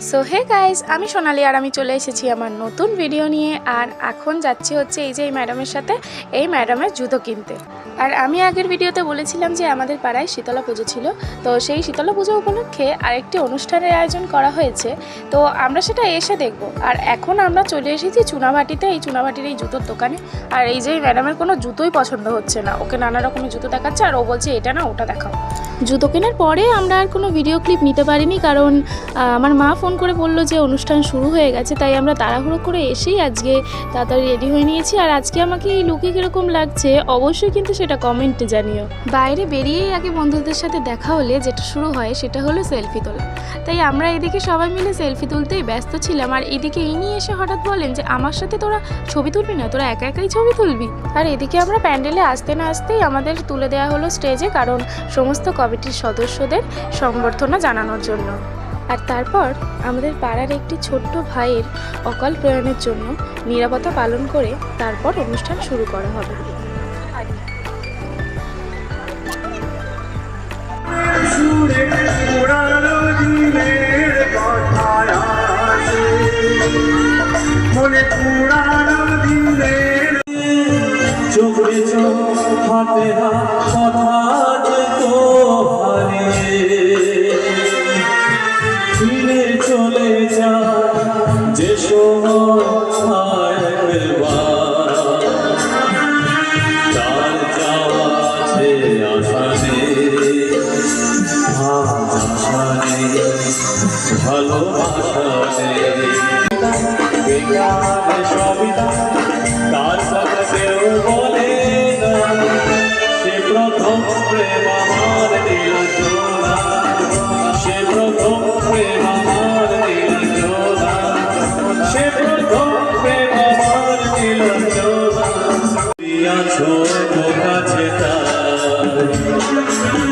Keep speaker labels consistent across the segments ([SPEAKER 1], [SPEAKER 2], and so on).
[SPEAKER 1] So hey guys, আমি সোনালি আর আমি চলে এসেছি আমার নতুন ভিডিও নিয়ে। আর এখন যাচ্ছি হচ্ছে এই যে এই ম্যাডামের সাথে এই ম্যাডামের জুতো কিনতে। আর আমি আগের ভিডিওতে বলেছিলাম যে আমাদের পাড়ায় শীতলা পুজো ছিল, তো সেই শীতলা পুজো উপলক্ষে আরেকটি অনুষ্ঠানের আয়োজন করা হয়েছে, তো আমরা সেটা এসে দেখব। আর এখন আমরা চলে এসেছি চুনাভাটিতে, এই চুনাভাটির এই জুতোর দোকানে। আর এই যে ম্যাডামের কোনো জুতোই পছন্দ হচ্ছে না, ওকে নানা রকমের জুতো দেখাচ্ছে আর ও বলছে এটা না ওটা দেখাও। জুতো কেনার পরে আমরা আর কোনো ভিডিও ক্লিপ নিতে পারিনি, কারণ আমার মা ফোন করে বললো যে অনুষ্ঠান শুরু হয়ে গেছে, তাই আমরা তাড়াহুড়ো করে এসেই আজকে তাড়াতাড়ি রেডি হয়ে নিয়েছি। আর আজকে আমাকে এই লুকে কীরকম লাগছে অবশ্যই কিন্তু সেটা কমেন্টে জানিও। বাইরে বেরিয়েই আগে বন্ধুদের সাথে দেখা হলে যেটা শুরু হয় সেটা হলো সেলফি তোলা। তাই আমরা এদিকে সবাই মিলে সেলফি তুলতেই ব্যস্ত ছিলাম, আর এদিকে ইনি এসে হঠাৎ বলেন যে আমার সাথে তোরা ছবি তুলবি না, তোরা একা একাই ছবি তুলবি। আর এদিকে আমরা প্যান্ডেলে আসতে না আসতেই আমাদের তুলে দেওয়া হলো স্টেজে, কারণ সমস্ত কমিটির সদস্যদের সংবর্ধনা জানানোর জন্য। আর তারপর আমাদের পাড়ার একটি ছোট্ট ভাইয়ের অকাল প্রয়াণের জন্য নিরাপত্তা পালন করে তারপর অনুষ্ঠান শুরু করা হবে।
[SPEAKER 2] চলে যা যে সময় তার যাওয়া আছে আশানে ভালোবাসানে সবিতা তার সাথে কেউ বলে না, সে প্রথম প্রেম আমার দিল জোড়া, সে প্রথম প্রেম আমার দিল জোড়া, সে প্রথম প্রেম আমার দিল জোড়া। আছো তো কাছে তার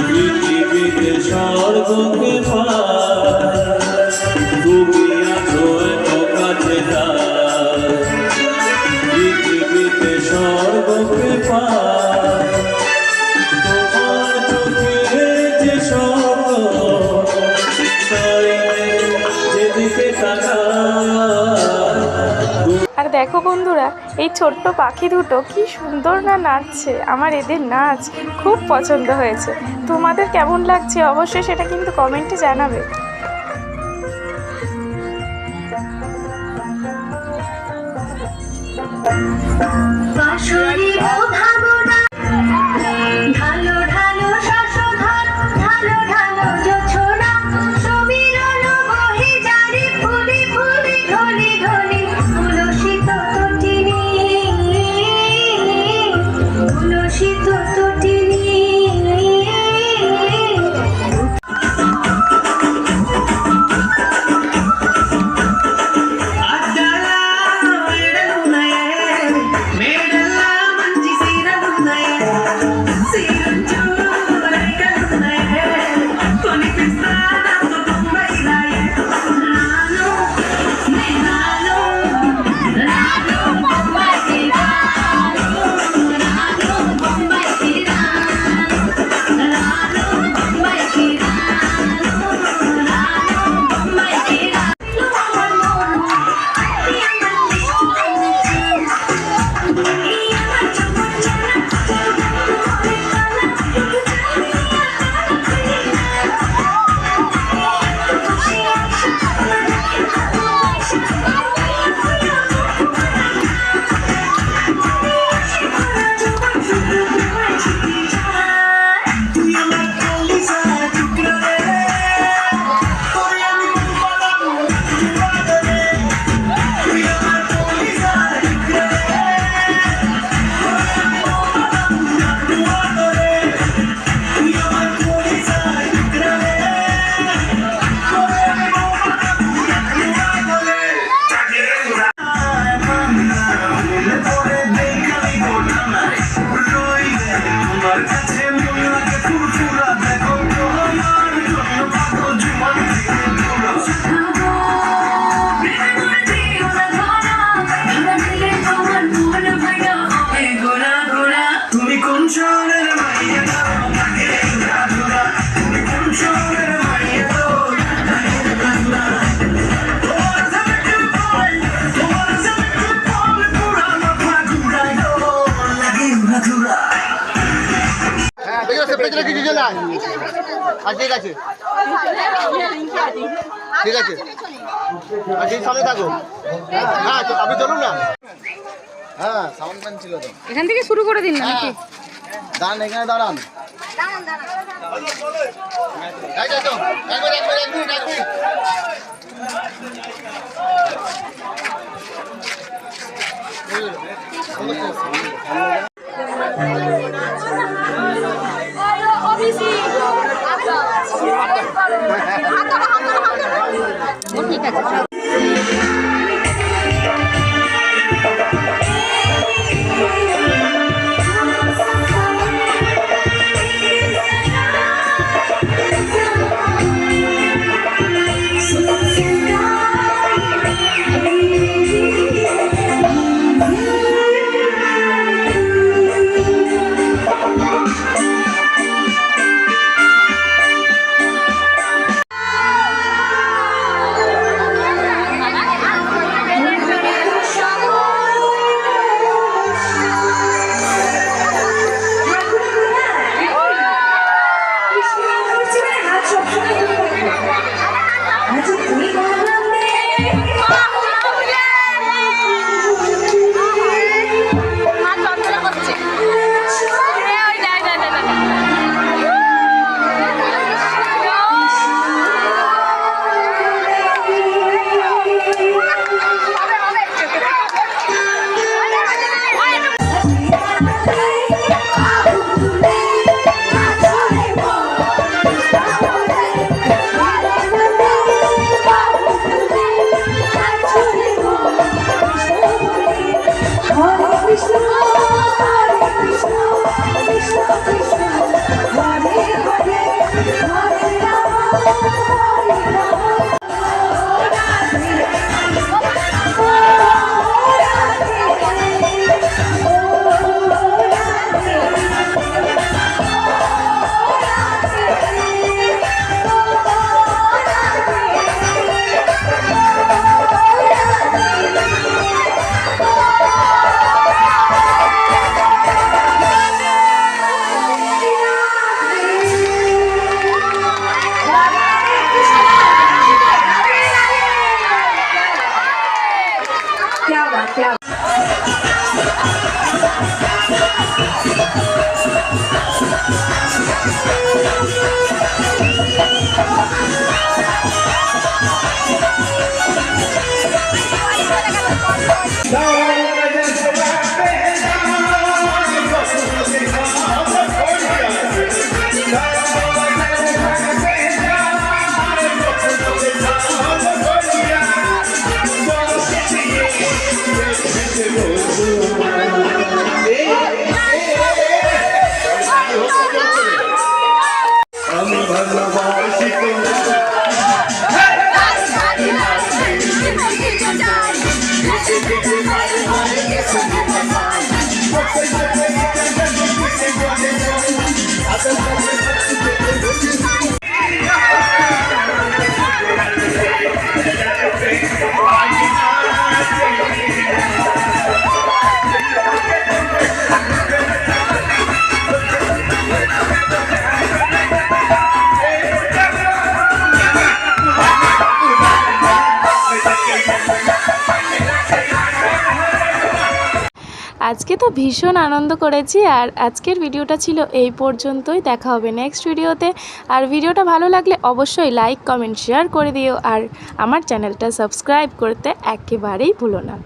[SPEAKER 2] পৃথিবীতে স্বর্গকে পার, তুমি আছো তো কাছে তার পৃথিবীতে স্বর্গকে পার। তোমার চোখে যে স্বপ্ন যেদিকে
[SPEAKER 1] আর দেখো বন্ধুরা, এই ছোট্ট পাখি দুটো কি সুন্দর না নাচছে, আমার এদের নাচ খুব পছন্দ হয়েছে। তোমাদের কেমন লাগছে অবশ্যই সেটা কিন্তু কমেন্টে জানাবে।
[SPEAKER 3] ঠিক আছে ঠিক আছে আর সেই সামনে থাকো হ্যাঁ আপনি চলুন না হ্যাঁ সাউন্ড ম্যান ছিল তো
[SPEAKER 4] এখান থেকে শুরু করে দিন না নাকি?
[SPEAKER 3] দাঁড়ান এখানে দাঁড়ান এই যাও তো এক মিনিট
[SPEAKER 4] ঠিক আছে।
[SPEAKER 2] আমি ভালোবাসি
[SPEAKER 1] আজকে তো ভীষণ আনন্দ করেছি। আর আজকের ভিডিওটা ছিল এই পর্যন্তই। দেখা হবে নেক্সট ভিডিওতে। আর ভিডিওটা ভালো লাগলে অবশ্যই লাইক কমেন্ট শেয়ার করে দিও। আর আমার চ্যানেলটা সাবস্ক্রাইব করতে একেবারেই ভুলো না।